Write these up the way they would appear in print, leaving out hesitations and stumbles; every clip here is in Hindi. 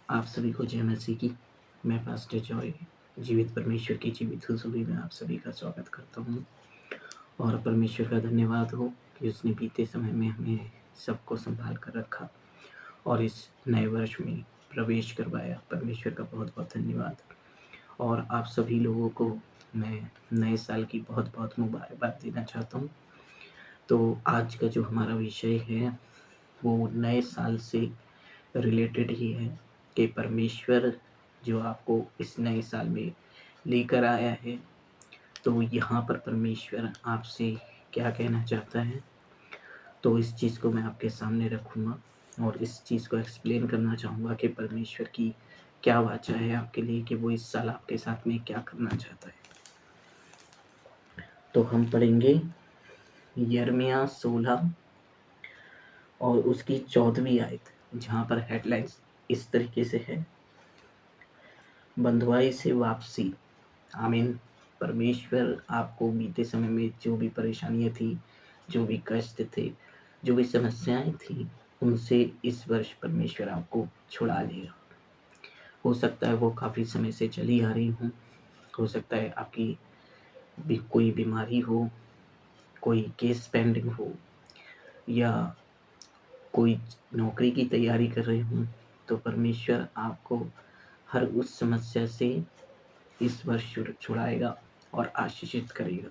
आप सभी को जय मसीह की। मैं पास्टर जॉय जीवित परमेश्वर की जीवित हज़ूरी में आप सभी का स्वागत करता हूँ और परमेश्वर का धन्यवाद हो कि उसने बीते समय में हमें सबको संभाल कर रखा और इस नए वर्ष में प्रवेश करवाया। परमेश्वर का बहुत बहुत धन्यवाद। और आप सभी लोगों को मैं नए साल की बहुत बहुत मुबारकबाद देना चाहता हूँ। तो आज का जो हमारा विषय है वो नए साल से रिलेटेड ही है कि परमेश्वर जो आपको इस नए साल में लेकर आया है, तो यहाँ पर परमेश्वर आपसे क्या कहना चाहता है, तो इस चीज़ को मैं आपके सामने रखूँगा और इस चीज़ को एक्सप्लेन करना चाहूँगा कि परमेश्वर की क्या वाचा है आपके लिए, कि वो इस साल आपके साथ में क्या करना चाहता है। तो हम पढ़ेंगे यिर्मयाह 16 और उसकी 14वीं आयत, जहाँ पर हेडलाइंस इस तरीके से है, बंधुआई से वापसी। आमीन। परमेश्वर आपको बीते समय में जो भी परेशानियाँ थी, जो भी कष्ट थे, जो भी समस्याएं थी, उनसे इस वर्ष परमेश्वर आपको छुड़ा लेगा। हो सकता है वो काफ़ी समय से चली आ रही हो सकता है आपकी भी कोई बीमारी हो, कोई केस पेंडिंग हो, या कोई नौकरी की तैयारी कर रहे हों, तो परमेश्वर आपको हर उस समस्या से इस वर्ष छुड़ाएगा और आशीषित करेगा।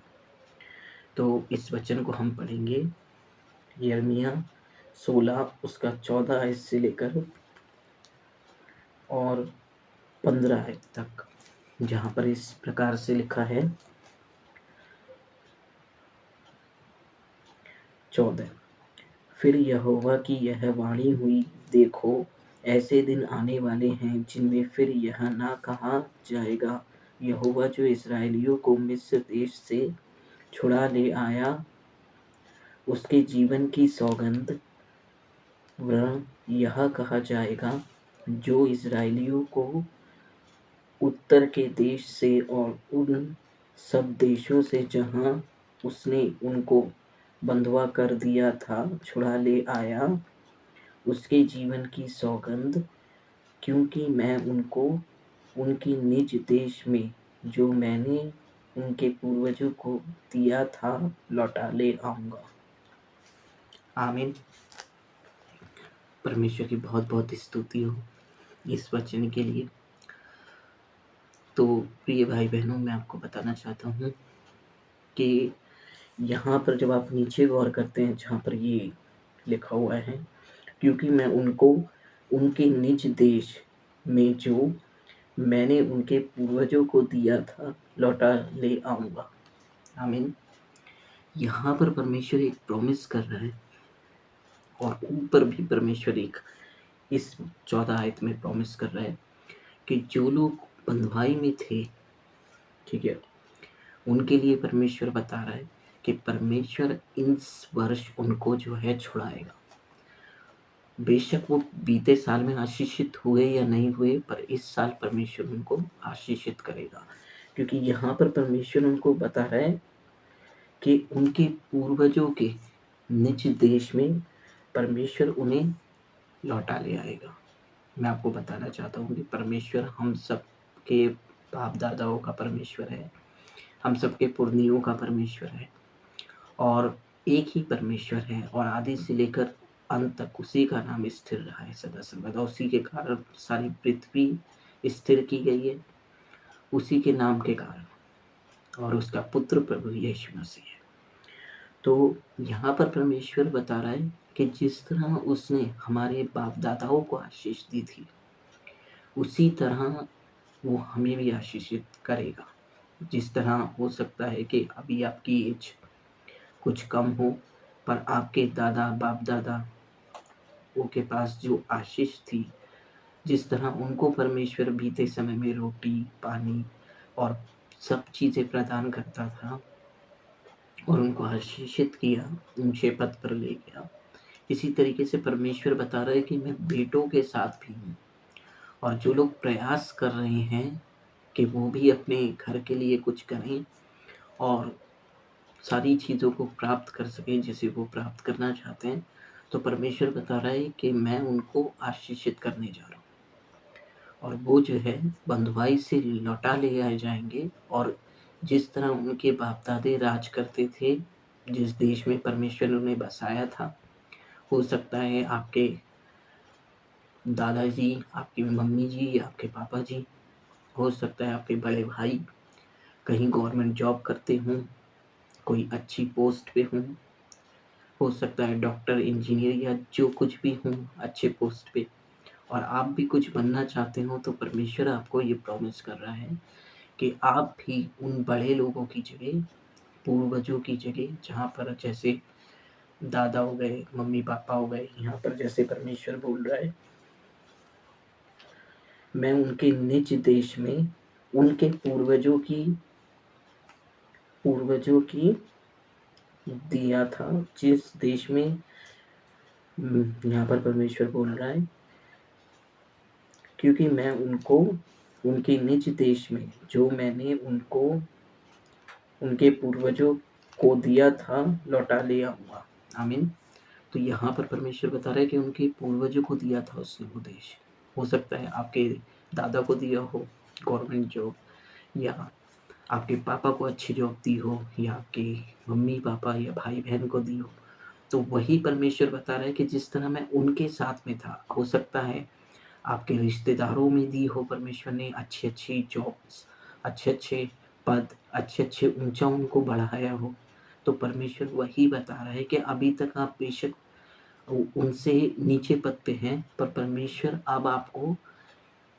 तो इस वचन को हम पढ़ेंगे यिर्मयाह 16 उसका 14 आयत से लेकर और 15 आयत तक, जहाँ पर इस प्रकार से लिखा है। 14, फिर यहोवा की यह वाणी हुई, देखो ऐसे दिन आने वाले हैं जिनमें फिर यह ना कहा जाएगा, यहोवा जो इस्राएलियों को मिस्र देश से छुड़ा ले आया, उसके जीवन की सौगंध, वरन यह कहा जाएगा, जो इस्राएलियों को उत्तर के देश से और उन सब देशों से जहाँ उसने उनको बंधुआ कर दिया था छुड़ा ले आया, उसके जीवन की सौगंध, क्योंकि मैं उनको उनकी निज देश में जो मैंने उनके पूर्वजों को दिया था लौटा ले आऊँगा। आमीन। परमेश्वर की बहुत बहुत स्तुति हो इस वचन के लिए। तो प्रिय भाई बहनों, मैं आपको बताना चाहता हूँ कि यहाँ पर जब आप नीचे गौर करते हैं, जहाँ पर ये लिखा हुआ है, क्योंकि मैं उनको उनके निज देश में जो मैंने उनके पूर्वजों को दिया था लौटा ले आऊँगा। आमीन। यहाँ पर परमेश्वर एक प्रॉमिस कर रहा है और ऊपर भी परमेश्वर एक इस 14 आयत में प्रॉमिस कर रहा है कि जो लोग बंधुआई में थे, ठीक है, उनके लिए परमेश्वर बता रहा है कि परमेश्वर इस वर्ष उनको जो है छुड़ाएगा। बेशक वो बीते साल में आशीषित हुए या नहीं हुए, पर इस साल परमेश्वर उनको आशीषित करेगा, क्योंकि यहाँ पर परमेश्वर उनको बता रहा है कि उनके पूर्वजों के निज देश में परमेश्वर उन्हें लौटा ले आएगा। मैं आपको बताना चाहता हूँ कि परमेश्वर हम सब के बाप दादाओं का परमेश्वर है, हम सबके पुरनियों का परमेश्वर है और एक ही परमेश्वर है और आदि से लेकर अंत तक उसी का नाम स्थिर रहा है सदा सर्वदा। उसी के कारण सारी पृथ्वी स्थिर की गई है, उसी के नाम के कारण, और उसका पुत्र प्रभु यीशु मसीह है। तो यहाँ पर परमेश्वर बता रहा है कि जिस तरह उसने हमारे बाप दादाओं को आशीष दी थी, उसी तरह वो हमें भी आशीषित करेगा। जिस तरह हो सकता है कि अभी आपकी एज कुछ कम हो, पर आपके दादा बाप दादा के पास जो आशीष थी, जिस तरह उनको परमेश्वर बीते समय में रोटी पानी और सब चीज़ें प्रदान करता था और उनको आशीषित किया, ऊंचे पद पर ले गया, इसी तरीके से परमेश्वर बता रहा है कि मैं बेटों के साथ भी हूँ। और जो लोग प्रयास कर रहे हैं कि वो भी अपने घर के लिए कुछ करें और सारी चीज़ों को प्राप्त कर सकें जिसे वो प्राप्त करना चाहते हैं, तो परमेश्वर बता रहा है कि मैं उनको आशीषित करने जा रहा हूँ। और वो जो है बंधुआई से लौटा ले आए जाएँगे। और जिस तरह उनके बाप-दादे राज करते थे, जिस देश में परमेश्वर ने उन्हें बसाया था, हो सकता है आपके दादाजी, आपकी मम्मी जी या आपके पापा जी, हो सकता है आपके बड़े भाई कहीं गवर्नमेंट जॉब करते हों, कोई अच्छी पोस्ट पे हों, हो सकता है डॉक्टर, इंजीनियर या जो कुछ भी हों अच्छे पोस्ट पे, और आप भी कुछ बनना चाहते हो, तो परमेश्वर आपको ये प्रॉमिस कर रहा है कि आप भी उन बड़े लोगों की जगह, पूर्वजों की जगह, जहाँ पर जैसे दादा हो गए, मम्मी-पापा हो गए, यहाँ पर जैसे परमेश्वर बोल रहा है, मैं उनके निज देश में उनके पूर्वजों की दिया था, जिस देश में यहाँ पर परमेश्वर बोल रहा है, क्योंकि मैं उनको उनके निज देश में जो मैंने उनको उनके पूर्वजों को दिया था लौटा ले आऊँगा। आमीन। तो यहाँ पर परमेश्वर बता रहा है कि उनके पूर्वजों को दिया था उसने वो देश। हो सकता है आपके दादा को दिया हो गवर्नमेंट जॉब, या आपके पापा को अच्छी जॉब दी हो, या आपके मम्मी-पापा या भाई-बहन को दी हो। तो वही परमेश्वर बता रहा है कि जिस तरह मैं उनके साथ में था, हो सकता है आपके रिश्तेदारों में दी हो परमेश्वर ने अच्छी-अच्छी जॉब्स, अच्छे-अच्छे पद, अच्छे-अच्छे ऊँचा उनको बढ़ाया हो। तो परमेश्वर वही बता रहा है कि अभी तक आप बेशक उनसे नीचे पद पे हैं, पर परमेश्वर अब आपको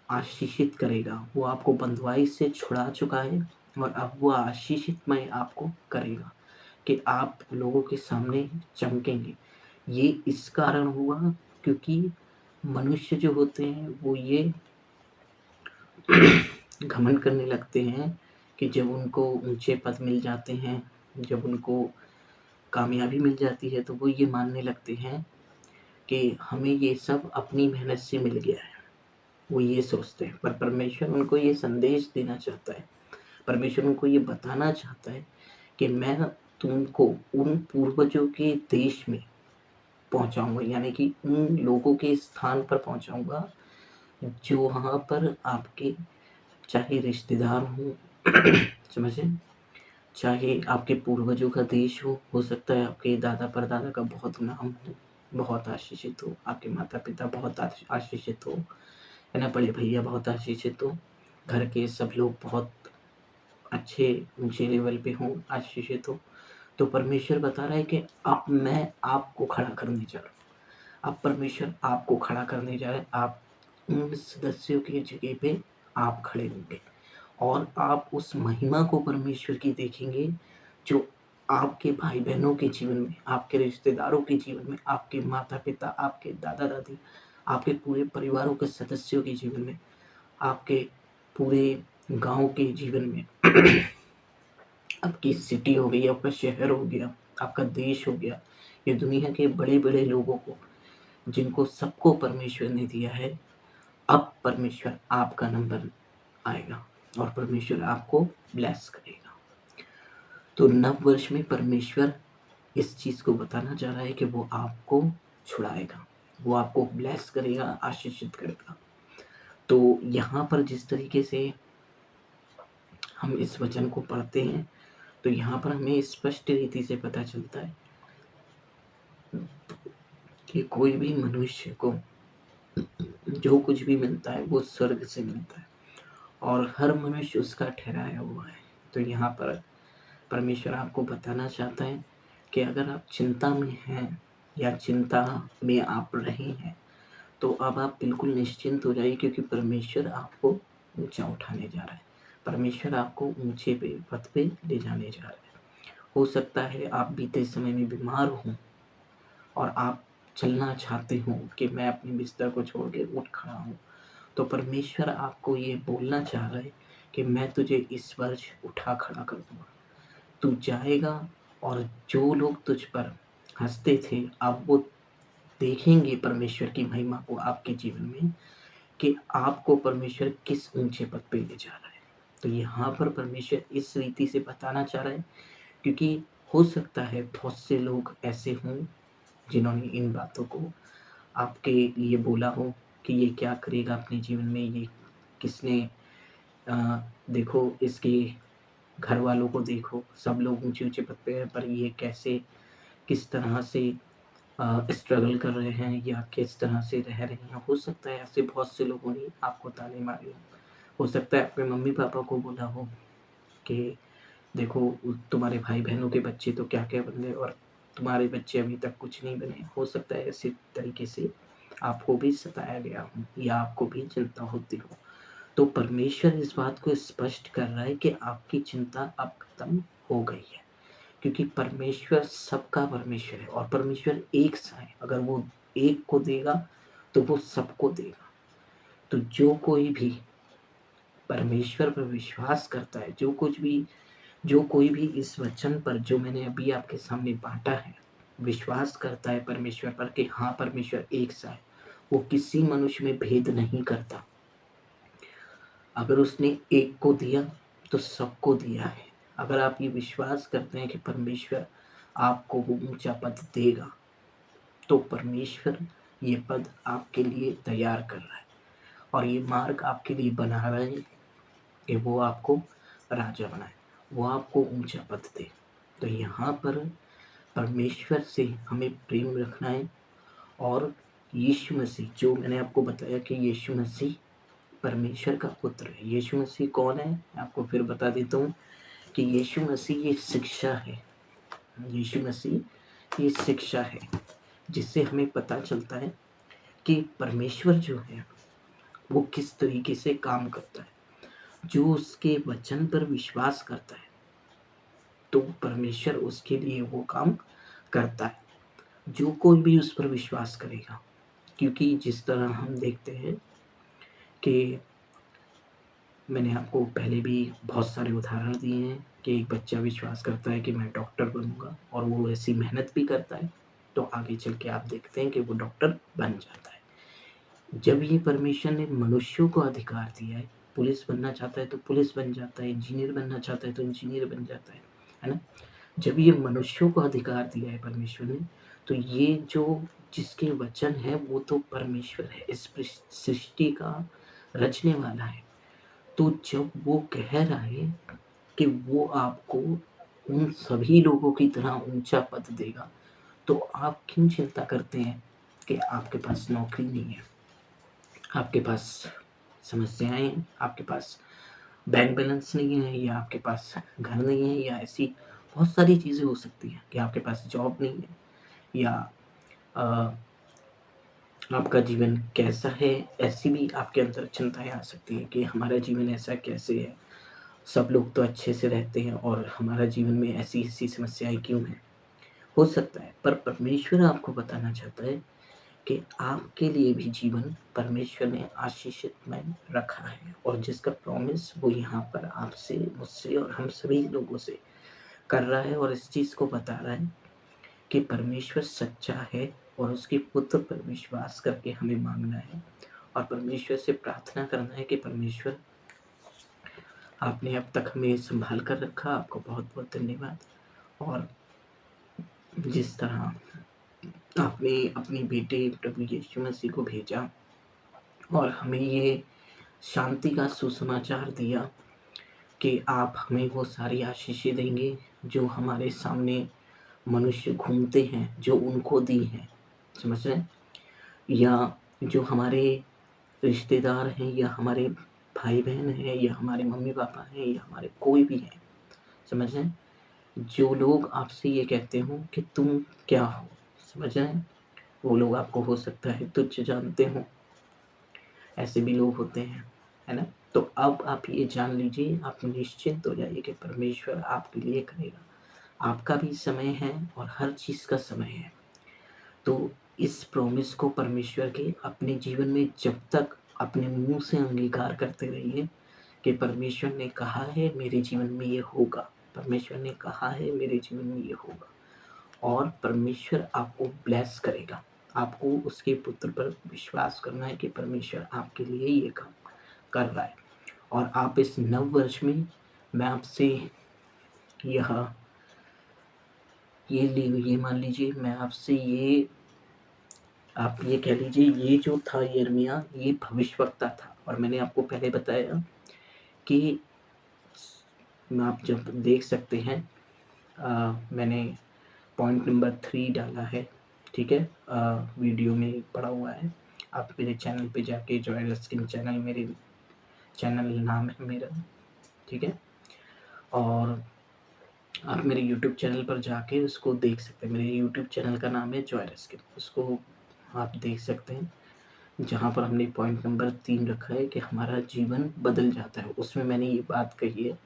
आशीषित करेगा। वो आपको बँधुआई से छुड़ा चुका है और अब वो आशीषितमय आपको करेगा कि आप लोगों के सामने चमकेंगे। ये इस कारण हुआ क्योंकि मनुष्य जो होते हैं वो ये घमंड करने लगते हैं कि जब उनको ऊँचे पद मिल जाते हैं, जब उनको कामयाबी मिल जाती है, तो वो ये मानने लगते हैं कि हमें ये सब अपनी मेहनत से मिल गया है। वो ये सोचते हैं, पर परमेश्वर उनको ये संदेश देना चाहता है। परमेश्वर उनको ये बताना चाहता है कि मैं तुमको उन पूर्वजों के देश में पहुँचाऊँगा, यानी कि उन लोगों के स्थान पर पहुँचाऊँगा, जो वहाँ पर आपके चाहे रिश्तेदार हों समझे? चाहे आपके पूर्वजों का देश हो सकता है आपके दादा-परदादा का बहुत नाम हो, बहुत आशीषित हो, आपके माता-पिता बहुत आशीषित हो, है ना? बड़े भैया बहुत आशीषित हो, घर के सब लोग बहुत अच्छे ऊँचे लेवल पे हों, आशीषित हो। तो परमेश्वर बता रहा है कि अब मैं आपको खड़ा करने जा रहा हूँ। अब परमेश्वर आपको खड़ा करने जा रहा है। आप उन सदस्यों की जगह पे आप खड़े होंगे और आप उस महिमा को परमेश्वर की देखेंगे, जो आपके भाई-बहनों के जीवन में, आपके रिश्तेदारों के जीवन में, आपके माता-पिता, आपके दादा-दादी, आपके पूरे परिवारों के सदस्यों के जीवन में, आपके पूरे गाँव के जीवन में, आपकी सिटी हो गई, आपका शहर हो गया, आपका देश हो गया, ये दुनिया के बड़े-बड़े लोगों को, जिनको सबको परमेश्वर ने दिया है, अब परमेश्वर आपका नंबर आएगा और परमेश्वर आपको ब्लेस करेगा। तो नव वर्ष में परमेश्वर इस चीज़ को बताना चाह रहा है कि वो आपको छुड़ाएगा, वो आपको ब्लेस करेगा, आशीषित करेगा। तो यहाँ पर जिस तरीके से हम इस वचन को पढ़ते हैं, तो यहाँ पर हमें स्पष्ट रीति से पता चलता है कि कोई भी मनुष्य को जो कुछ भी मिलता है वो स्वर्ग से मिलता है और हर मनुष्य उसका ठहराया हुआ है। तो यहाँ पर परमेश्वर आपको बताना चाहता है कि अगर आप चिंता में हैं या चिंता में आप रहे हैं, तो अब आप बिल्कुल निश्चिंत हो जाइए, क्योंकि परमेश्वर आपको ऊँचा उठाने जा रहा है। परमेश्वर आपको ऊँचे पे पद पे ले जाने जा रहा है। हो सकता है आप बीते समय में बीमार हों और आप चलना चाहते हो कि मैं अपने बिस्तर को छोड़ के उठ खड़ा हूँ, तो परमेश्वर आपको ये बोलना चाह रहा है कि मैं तुझे इस वर्ष उठा खड़ा कर दूँगा। तू जाएगा और जो लोग तुझ पर हँसते थे, अब वो देखेंगे परमेश्वर की महिमा को आपके जीवन में, कि आपको परमेश्वर किस ऊँचे पद पे ले जा रहा है। तो यहाँ पर परमेश्वर इस रीति से बताना चाह रहा है, क्योंकि हो सकता है बहुत से लोग ऐसे हों जिन्होंने इन बातों को आपके लिए बोला हो कि ये क्या करेगा अपने जीवन में, ये किसने देखो इसके घर वालों को देखो, सब लोग ऊँचे-ऊँचे पद पे हैं, पर ये कैसे किस तरह से स्ट्रगल कर रहे हैं या किस तरह से रह रहे हैं। हो सकता है ऐसे बहुत से लोगों ने आपको ताने मारे हों। हो सकता है आपके मम्मी-पापा को बोला हो कि देखो तुम्हारे भाई-बहनों के बच्चे तो क्या-क्या बन गए और तुम्हारे बच्चे अभी तक कुछ नहीं बने। हो सकता है इसी तरीके से आपको भी सताया गया हो या आपको भी चिंता होती हो। तो परमेश्वर इस बात को स्पष्ट कर रहा है कि आपकी चिंता अब खत्म हो गई है। क्योंकि परमेश्वर सबका परमेश्वर है और परमेश्वर एक सा है। अगर वो एक को देगा तो वो सबको देगा। तो जो कोई भी परमेश्वर पर विश्वास करता है, जो कोई भी इस वचन पर जो मैंने अभी आपके सामने बाँटा है, विश्वास करता है परमेश्वर पर कि हाँ, परमेश्वर एक सा है। वो किसी मनुष्य में भेद नहीं करता। अगर उसने एक को दिया तो सबको दिया है। अगर आप ये विश्वास करते हैं कि परमेश्वर आपको वो ऊँचा पद देगा, तो परमेश्वर ये पद आपके लिए तैयार कर रहा है और ये मार्ग आपके लिए बना रहा है कि वो आपको राजा बनाए, वो आपको ऊँचा पद दे। तो यहाँ पर परमेश्वर से हमें प्रेम रखना है और यीशु मसीह, जो मैंने आपको बताया कि यीशु मसीह परमेश्वर का पुत्र है। यीशु मसीह कौन है? मैं आपको फिर बता देता हूँ कि यीशु मसीह ये शिक्षा है। यीशु मसीह ये शिक्षा है, जिससे हमें पता चलता है कि परमेश्वर जो है, वो किस तरीके से काम करता है। जो उसके वचन पर विश्वास करता है, तो परमेश्वर उसके लिए वो काम करता है। जो कोई भी उस पर विश्वास करेगा, क्योंकि जिस तरह हम देखते हैं कि मैंने आपको पहले भी बहुत सारे उदाहरण दिए हैं कि एक बच्चा विश्वास करता है कि मैं डॉक्टर बनूँगा और वो ऐसी मेहनत भी करता है, तो आगे चल के आप देखते हैं कि वो डॉक्टर बन जाता है। जब ये परमेश्वर ने मनुष्यों को अधिकार दिया है, पुलिस बनना चाहता है तो पुलिस बन जाता है, इंजीनियर बनना चाहता है तो इंजीनियर बन जाता है ना? जब ये मनुष्यों को अधिकार दिया है परमेश्वर ने, तो ये जो जिसके वचन है वो तो परमेश्वर है, इस सृष्टि का रचने वाला है। तो जब वो कह रहा है कि वो आपको उन सभी लोगों की तरह ऊँचा पद देगा, तो आप क्यों चिंता करते हैं कि आपके पास नौकरी नहीं है, आपके पास समस्याएँ हैं, आपके पास बैंक बैलेंस नहीं है या आपके पास घर नहीं है या ऐसी बहुत सारी चीज़ें हो सकती हैं कि आपके पास जॉब नहीं है या अ, आपका जीवन कैसा है, ऐसी भी आपके अंदर चिंताएँ आ सकती हैं कि हमारा जीवन ऐसा कैसे है? सब लोग तो अच्छे से रहते हैं और हमारा जीवन में ऐसी-ऐसी समस्याएँ क्यों हैं? हो सकता है, पर परमेश्वर आपको बताना चाहता है कि आपके लिए भी जीवन परमेश्वर ने आशीषितमय रखा है और जिसका प्रॉमिस वो यहाँ पर आपसे, मुझसे और हम सभी लोगों से कर रहा है और इस चीज़ को बता रहा है कि परमेश्वर सच्चा है और उसके पुत्र पर विश्वास करके हमें माँगना है और परमेश्वर से प्रार्थना करना है कि परमेश्वर, आपने अब तक हमें सँभाल कर रखा, आपको बहुत-बहुत धन्यवाद। और जिस तरह आपने अपने बेटे प्रभु यीशु मसीह को भेजा और हमें ये शांति का सुसमाचार दिया कि आप हमें वो सारी आशीषें देंगे जो हमारे सामने मनुष्य घूमते हैं, जो उनको दी हैं, समझ रहे हैं? या जो हमारे रिश्तेदार हैं या हमारे भाई-बहन हैं या हमारे मम्मी-पापा हैं या हमारे कोई भी हैं, समझ रहे हैं? जो लोग आपसे ये कहते हों कि तुम क्या हो, समझ रहे हैं? वो लोग आपको हो सकता है तुच्छ जानते हों, ऐसे भी लोग होते हैं, है ना? तो अब आप ये जान लीजिए, आप निश्चिंत हो जाइए कि परमेश्वर आपके लिए करेगा। आपका भी समय है और हर चीज़ का समय है। तो इस प्रॉमिस को परमेश्वर के अपने जीवन में जब तक अपने मुँह से अंगीकार करते रहिए कि परमेश्वर ने कहा है मेरे जीवन में ये होगा, परमेश्वर ने कहा है मेरे जीवन में ये होगा और परमेश्वर आपको ब्लेस करेगा। आपको उसके पुत्र पर विश्वास करना है कि परमेश्वर आपके लिए ये काम कर रहा है और आप इस नव वर्ष में मैं आपसे यह ये मान लीजिए मैं आपसे ये आप ये कह लीजिए, ये जो था यिर्मयाह, ये भविष्यवक्ता था। और मैंने आपको पहले बताया कि आप जब देख सकते हैं, मैंने पॉइंट नंबर 3 डाला है, ठीक है, वीडियो में पड़ा हुआ है। आप मेरे चैनल पे जाके, जॉय रस्किन चैनल, मेरे चैनल नाम है मेरा, ठीक है, और आप मेरे यूट्यूब चैनल पर जाके उसको देख सकते हैं। मेरे यूट्यूब चैनल का नाम है जॉय रस्किन, उसको आप देख सकते हैं, जहाँ पर हमने पॉइंट नंबर 3 रखा है कि हमारा जीवन बदल जाता है। उसमें मैंने ये बात कही है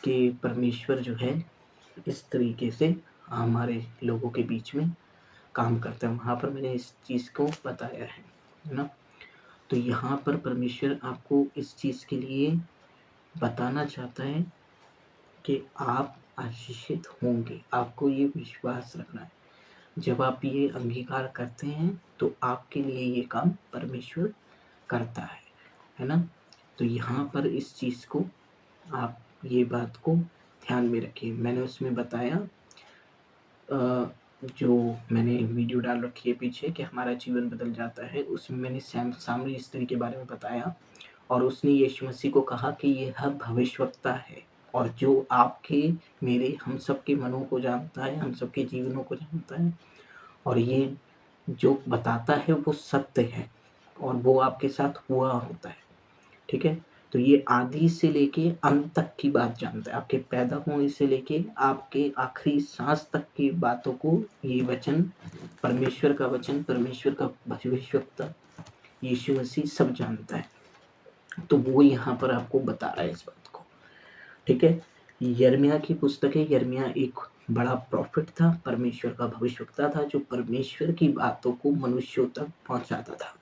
कि परमेश्वर जो है इस तरीके से हमारे लोगों के बीच में काम करता है। वहाँ पर मैंने इस चीज़ को बताया है ना। तो यहाँ पर परमेश्वर आपको इस चीज़ के लिए बताना चाहता है कि आप आशीषित होंगे। आपको ये विश्वास रखना है। जब आप ये अंगीकार करते हैं तो आपके लिए ये काम परमेश्वर करता है ना। तो यहाँ पर इस चीज़ को आप ये बात को ध्यान में रखिए। मैंने उसमें बताया, जो मैंने वीडियो डाल रखी है पीछे कि हमारा जीवन बदल जाता है, उसमें मैंने सामरी स्त्री के बारे में बताया। और उसने यीशु मसीह को कहा कि यह भविष्यवक्ता है, और जो आपके, मेरे, हम सबके मनों को जानता है, हम सबके जीवनों को जानता है, और ये जो बताता है वो सत्य है, और वो आपके साथ हुआ होता है, ठीक है। तो ये आदि से लेके अंत तक की बात जानता है, आपके पैदा होने से लेके आपके आखिरी सांस तक की बातों को ये वचन, परमेश्वर का वचन, परमेश्वर का भविष्यवक्ता यीशु मसीह सब जानता है। तो वो यहाँ पर आपको बता रहा है इस बात को, ठीक है। यिर्मयाह की पुस्तक है। यिर्मयाह एक बड़ा प्रॉफिट था, परमेश्वर का भविष्यवक्ता था, जो परमेश्वर की बातों को मनुष्यों तक पहुंचाता था।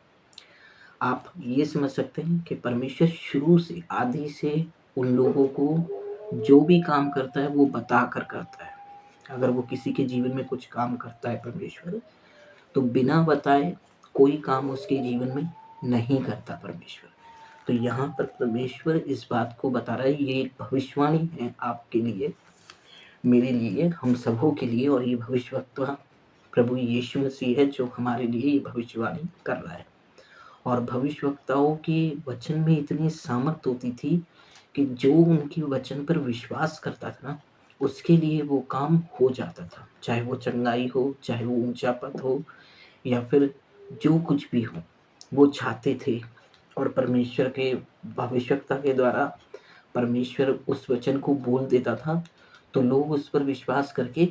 आप ये समझ सकते हैं कि परमेश्वर शुरू से, आदि से उन लोगों को जो भी काम करता है वो बता कर करता है। अगर वो किसी के जीवन में कुछ काम करता है परमेश्वर, तो बिना बताए कोई काम उसके जीवन में नहीं करता परमेश्वर। तो यहाँ पर परमेश्वर इस बात को बता रहा है, ये एक भविष्यवाणी है आपके लिए, मेरे लिए, हम सबों के लिए। और ये भविष्यवक्ता प्रभु यीशु मसीह है जो हमारे लिए ये भविष्यवाणी कर रहा है। और भविष्यवक्ताओं के वचन में इतनी सामर्थ्य होती थी कि जो उनके वचन पर विश्वास करता था ना, उसके लिए वो काम हो जाता था। चाहे वो चंगाई हो, चाहे वो ऊंचा पद हो, या फिर जो कुछ भी हो, वो चाहते थे। और परमेश्वर के भविष्यवक्ता के द्वारा परमेश्वर उस वचन को बोल देता था, तो लोग उस पर विश्वास करके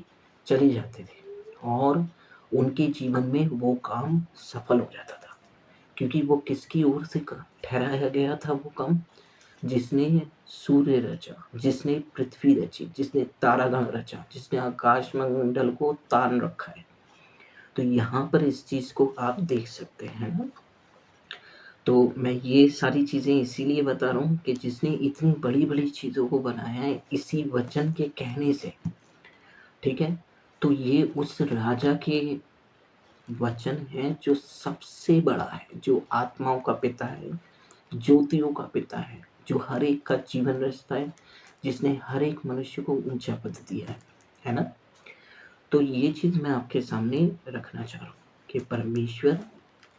चले जाते थे, और उनके जीवन में वो काम सफल हो जाता था। क्योंकि वो किसकी ओर से ठहराया गया था वो काम, जिसने सूर्य रचा, जिसने पृथ्वी रची, जिसने तारागण रचा, जिसने आकाश मंडल को तान रखा है। तो यहाँ पर इस चीज को आप देख सकते हैं ना। तो मैं ये सारी चीजें इसीलिए बता रहा हूँ कि जिसने इतनी बड़ी बड़ी चीजों को बनाया है इसी वचन के कहने से, ठीक है। तो ये उस राजा के वचन है जो सबसे बड़ा है, जो आत्माओं का पिता है, ज्योतियों का पिता है, जो हर एक का जीवन रचता है, जिसने हर एक मनुष्य को ऊंचा पद दिया है ना। तो ये चीज मैं आपके सामने रखना चाह रहा हूँ कि परमेश्वर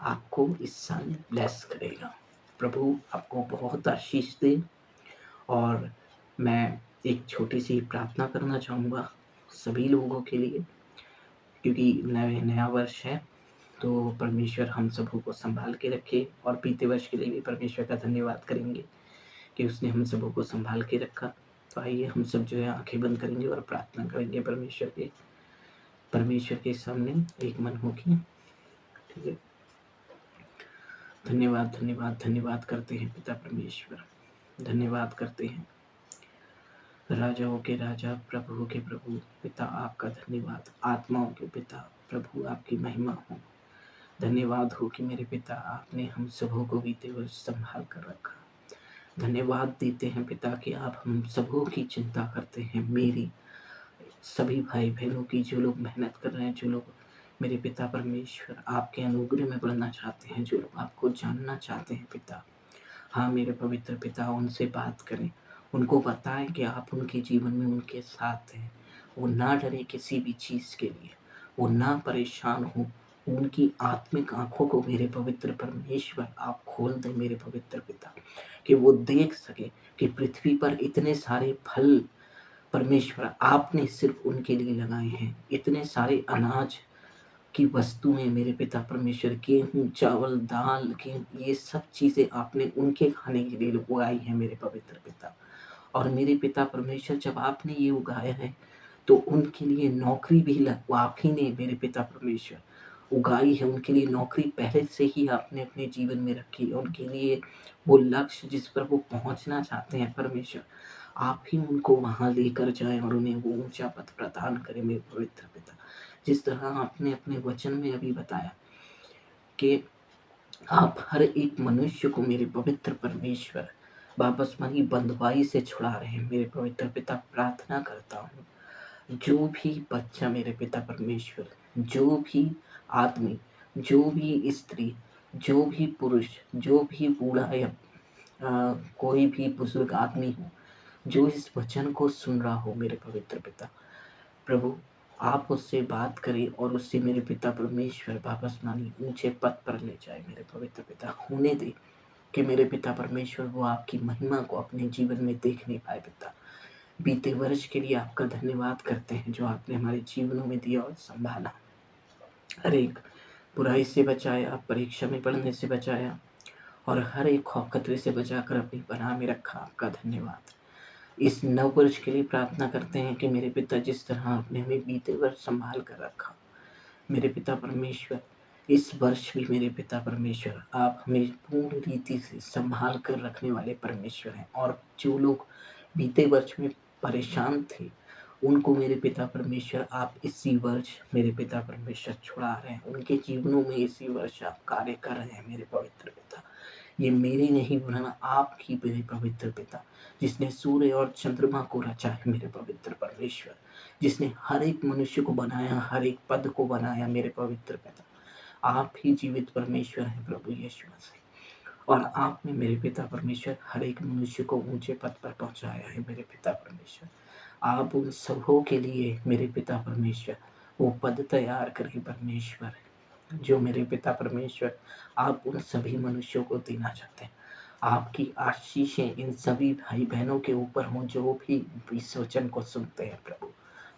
आपको इस साल ब्लेस करेगा। प्रभु आपको बहुत आशीष दे। और मैं एक छोटी सी प्रार्थना करना चाहूँगा सभी लोगों के लिए, क्योंकि नया वर्ष है। तो परमेश्वर हम सबों को संभाल के रखे, और बीते वर्ष के लिए भी परमेश्वर का धन्यवाद करेंगे कि उसने हम सबों को संभाल के रखा। तो आइए हम सब जो है आंखें बंद करेंगे और प्रार्थना करेंगे परमेश्वर के सामने एक मन होके, ठीक है। धन्यवाद धन्यवाद धन्यवाद करते हैं पिता परमेश्वर, धन्यवाद करते हैं राजाओं के राजा, प्रभु के प्रभु पिता, आपका धन्यवाद। आत्माओं के पिता प्रभु, आपकी महिमा हो। धन्यवाद हो कि मेरे पिता आपने हम सबों को बीते वर्ष संभाल कर रखा। धन्यवाद देते हैं पिता कि आप हम सबों की चिंता करते हैं, मेरी सभी भाई बहनों की, जो लोग मेहनत कर रहे हैं, जो लोग मेरे पिता परमेश्वर आपके अनुग्रह में बढ़ना चाहते हैं, जो लोग आपको जानना चाहते हैं पिता। हाँ मेरे पवित्र पिता, उनसे बात करें, उनको बताएं कि आप उनके जीवन में उनके साथ हैं। वो ना डरे किसी भी चीज़ के लिए, वो ना परेशान हो, उनकी आत्मिक आँखों को मेरे पवित्र परमेश्वर आप खोल दें मेरे पवित्र पिता, कि वो देख सकें कि पृथ्वी पर इतने सारे फल परमेश्वर आपने सिर्फ़ उनके लिए लगाए हैं। इतने सारे अनाज की वस्तुएँ मेरे पिता परमेश्वर, गेहूँ, चावल, दाल के ये सब चीज़ें आपने उनके खाने के लिए उगाई हैं मेरे पवित्र पिता। और मेरे पिता परमेश्वर, जब आपने ये उगाया है तो उनके लिए नौकरी भी वो आप ही ने मेरे पिता परमेश्वर उगाई है। उनके लिए नौकरी पहले से ही आपने अपने जीवन में रखी है। उनके लिए वो लक्ष्य जिस पर वो पहुँचना चाहते हैं परमेश्वर, आप ही उनको वहाँ लेकर जाएँ और उन्हें वो ऊँचा पद प्रदान करें मेरे पवित्र पिता। जिस तरह आपने अपने वचन में अभी बताया कि आप हर एक मनुष्य को मेरे पवित्र परमेश्वर वापस वही बँधुआई से छुड़ा रहे हैं मेरे पवित्र पिता। प्रार्थना करता हूँ, जो भी बच्चा मेरे पिता परमेश्वर, जो भी आदमी, जो भी स्त्री, जो भी पुरुष, जो भी बूढ़ा या कोई भी बुजुर्ग आदमी हो, जो इस वचन को सुन रहा हो मेरे पवित्र पिता, प्रभु आप उससे बात करें और उससे मेरे पिता परमेश्वर वापस मानी ऊंचे पद पर ले जाए मेरे पवित्र पिता। होने दे कि मेरे पिता परमेश्वर वो आपकी महिमा को अपने जीवन में देख नहीं पाए पिता। बीते वर्ष के लिए आपका धन्यवाद करते हैं जो आपने हमारे जीवनों में दिया और संभाला। हर एक बुराई से बचाया, परीक्षा में पढ़ने से बचाया और हर एक खौफ खतरे से बचाकर अपनी पनाह में रखा। आपका धन्यवाद। इस नव वर्ष के लिए प्रार्थना करते हैं कि मेरे पिता जिस तरह आपने हमें बीते वर्ष संभाल कर रखा, मेरे पिता परमेश्वर इस वर्ष भी मेरे पिता परमेश्वर आप हमें पूर्ण रीति से संभाल कर रखने वाले परमेश्वर हैं। और जो लोग बीते वर्ष में परेशान थे, उनको मेरे पिता परमेश्वर आप इसी वर्ष मेरे पिता परमेश्वर छुड़ा रहे हैं। उनके जीवनों में इसी वर्ष आप कार्य कर रहे हैं मेरे पवित्र पिता। ये मेरी नहीं वरना आपकी मेरे पवित्र पिता, जिसने सूर्य और चंद्रमा को रचा है मेरे पवित्र परमेश्वर, जिसने हर एक मनुष्य को बनाया, हर एक पद को बनाया मेरे पवित्र पिता। आप ही जीवित परमेश्वर हैं प्रभु यीशु मसीह। और आपने मेरे पिता परमेश्वर हर एक मनुष्य को ऊंचे पद पर पहुंचाया है मेरे पिता परमेश्वर। आप उन सबों के लिए मेरे पिता परमेश्वर वो पद तैयार करें परमेश्वर, जो मेरे पिता परमेश्वर आप उन सभी मनुष्यों को देना चाहते हैं। आपकी आशीषें इन सभी भाई बहनों के ऊपर हों जो भी इस वचन को सुनते हैं प्रभु।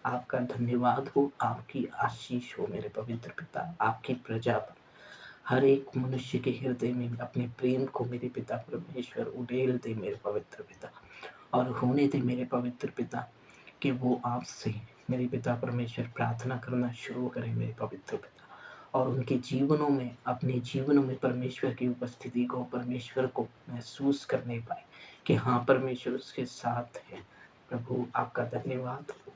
आपका धन्यवाद हो, आपकी आशीष हो मेरे पवित्र पिता। आपकी प्रजा पर हर एक मनुष्य के हृदय में अपने प्रेम को मेरे पिता परमेश्वर उड़ेल दे मेरे पवित्र पिता। और होने दे मेरे पवित्र पिता कि वो आपसे मेरे पिता परमेश्वर प्रार्थना करना शुरू करें मेरे पवित्र पिता। और उनके जीवनों में, अपने जीवनों में परमेश्वर की उपस्थिति को, परमेश्वर को महसूस करने पाए कि हाँ परमेश्वर उसके साथ है। प्रभु आपका धन्यवाद हो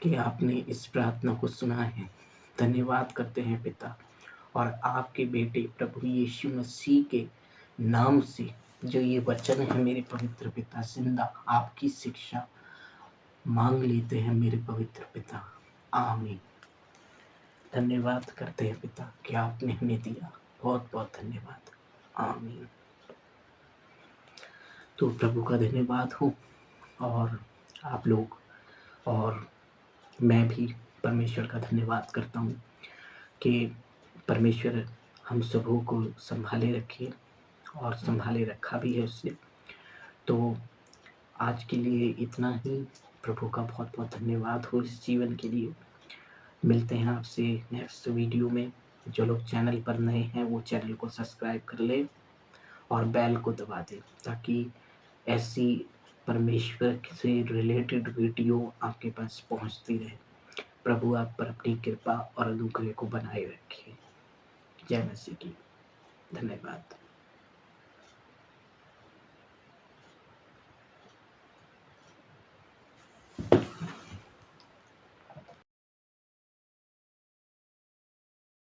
कि आपने इस प्रार्थना को सुना है। धन्यवाद करते हैं पिता। और आपके बेटे प्रभु यीशु मसीह के नाम से जो ये वचन है मेरे पवित्र पिता जिंदा, आपकी शिक्षा मांग लेते हैं मेरे पवित्र पिता। आमीन। धन्यवाद करते हैं पिता कि आपने हमें दिया। बहुत बहुत धन्यवाद। आमीन। तो प्रभु का धन्यवाद हो और आप लोग और मैं भी परमेश्वर का धन्यवाद करता हूँ कि परमेश्वर हम सबों को संभाले रखे और संभाले रखा भी है उसने। तो आज के लिए इतना ही। प्रभु का बहुत बहुत धन्यवाद हो इस जीवन के लिए। मिलते हैं आपसे नेक्स्ट वीडियो में। जो लोग चैनल पर नए हैं वो चैनल को सब्सक्राइब कर लें और बेल को दबा दें ताकि ऐसी परमेश्वर से रिलेटेड वीडियो आपके पास पहुंचती रहे। प्रभु आप पर अपनी कृपा और अनुग्रह को बनाए रखें। जय मसीह की। धन्यवाद।